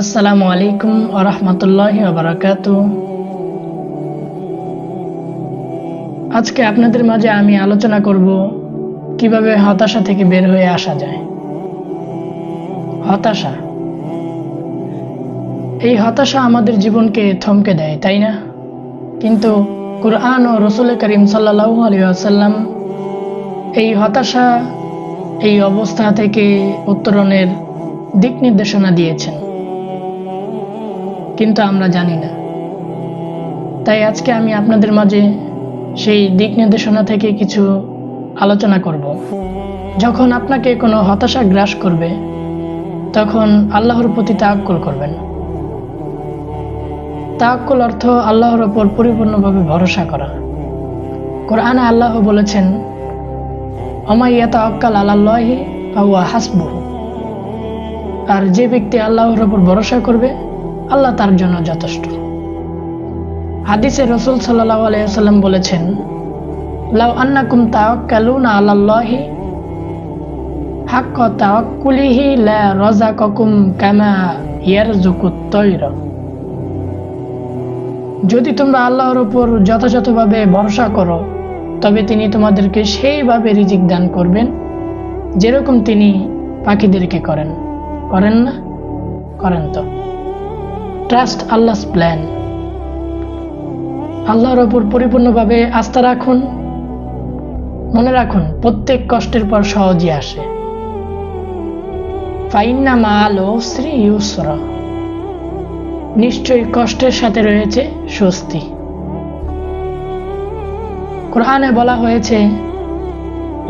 আসসালামু আলাইকুম ওয়া রাহমাতুল্লাহি ওয়া বারাকাতুহু। আজকে আপনাদের মাঝে আমি আলোচনা করব কিভাবে হতাশা থেকে বের হয়ে আসা যায়। হতাশা, এই হতাশা আমাদের জীবনকে থমকে দেয়, তাই না? কিন্তু কুরআন ও রাসূল করিম সাল্লাল্লাহু আলাইহি ওয়াসাল্লাম এই হতাশা, এই অবস্থা থেকে উত্তরণের দিক নির্দেশনা দিয়েছেন, কিন্তু আমরা জানি না। তাই আজকে আমি আপনাদের মাঝে সেই দিক নির্দেশনা থেকে কিছু আলোচনা করব। যখন আপনাকে কোনো হতাশা গ্রাস করবে, তখন আল্লাহর প্রতি তাওয়াক্কুল করবেন। তাওয়াক্কুল অর্থ আল্লাহর ওপর পরিপূর্ণভাবে ভরসা করা। কোরআনে আল্লাহ বলেছেন, ওয়া ইয়াতাওয়াক্কাল আলাল্লাহি ফাহুয়া হাসবুহু। আর যে ব্যক্তি আল্লাহর ওপর ভরসা করবে, আল্লাহ তার জন্য যথেষ্ট। হাদিসে রাসূল সাল্লাল্লাহু আলাইহি ওয়াসাল্লাম বলেছেন, লাউ আন্নাকুম তাওয়াক্কালুনা আলাল্লাহি হাক্কা তাওয়াক্কুলিহি লা রাযাকাকুম কামা ইয়ারযুকুত তায়রা। যদি তোমরা আল্লাহর উপর যথাযথভাবে ভরসা করো, তবে তিনি তোমাদেরকে সেইভাবে রিজিক দান করবেন যেরকম তিনি পাখিদেরকে করেন। করেন না? করেন তো। Trust আল্লাহস plan. আল্লাহর ওপর পরিপূর্ণভাবে আস্থা রাখুন। মনে রাখুন, প্রত্যেক কষ্টের পর সহজই আসে। ফাইন্না মাআল উসরি ইউসরা। নিশ্চয়ই কষ্টের সাথে রয়েছে স্বস্তি। কোরআনে বলা হয়েছে,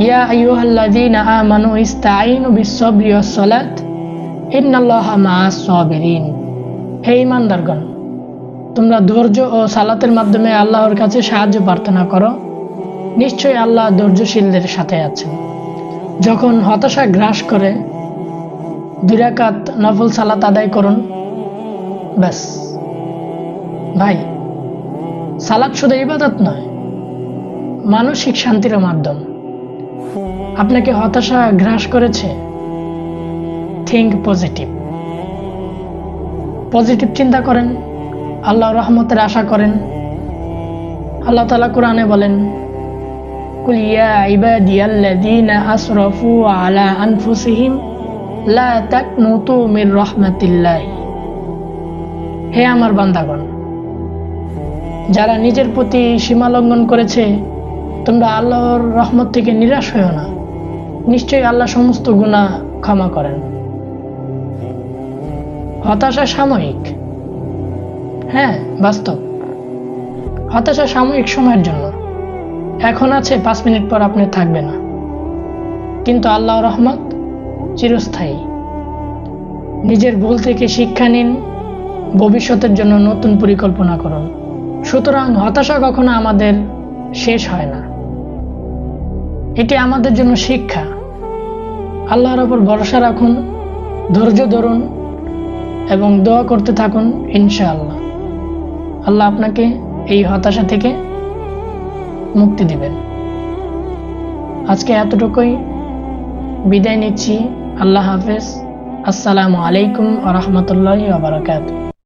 ইয়া আইয়ুহাল্লাযীনা আমানু ইসতাঈনু বিস-সাবরি ওয়াস-সালাত ইন্নাল্লাহা মা'আস সাবিরিন। হে ঈমানদারগণ, তোমরা ধৈর্য ও সালাতের মাধ্যমে আল্লাহর কাছে সাহায্য প্রার্থনা করো। নিশ্চয়ই আল্লাহ ধৈর্যশীলদের সাথে আছেন। যখন হতাশা গ্রাস করে, 2 রাকাত নফল সালাত আদায় করুন। ব্যাস ভাই, সালাত শুধু ইবাদত নয়, মানসিক শান্তির মাধ্যম। আপনাকে হতাশা গ্রাস করেছে, থিঙ্ক পজিটিভ। পজিটিভ চিন্তা করেন, আল্লাহর রহমতের আশা করেন। আল্লাহ তাআলা কোরআনে বলেন, কুল ইয়া ইবাদিয়াল্লাযীনা আসরাফু আলা আনফুসিহিম লা তাকনুতু মির রাহমাতিল্লাহ। হে আমার বান্দাগণ, যারা নিজের প্রতি সীমা লঙ্ঘন করেছে, তোমরা আল্লাহর রহমত থেকে নিরাশ হয়ো না। নিশ্চয়ই আল্লাহ সমস্ত গুনাহ ক্ষমা করেন। হতাশা সাময়িক, হ্যাঁ বাস্তব। হতাশা সাময়িক সময়ের জন্য। এখন আছে, 5 মিনিট পর আপনি থাকবে না। কিন্তু আল্লাহর রহমত চিরস্থায়ী। নিজের ভুল থেকে শিক্ষা নিন, ভবিষ্যতের জন্য নতুন পরিকল্পনা করুন। সুতরাং হতাশা কখনো আমাদের শেষ হয় না, এটি আমাদের জন্য শিক্ষা। আল্লাহর ওপর ভরসা রাখুন, ধৈর্য ধরুন এবং দোয়া করতে থাকুন। ইনশাআল্লাহ আল্লাহ আপনাকে এই হতাশা থেকে মুক্তি দিবেন। আজকে এতটুকুই, বিদায় নিচ্ছি। আল্লাহ হাফেজ। আসসালামু আলাইকুম ওয়া রাহমাতুল্লাহি ওয়া বারাকাতুহু।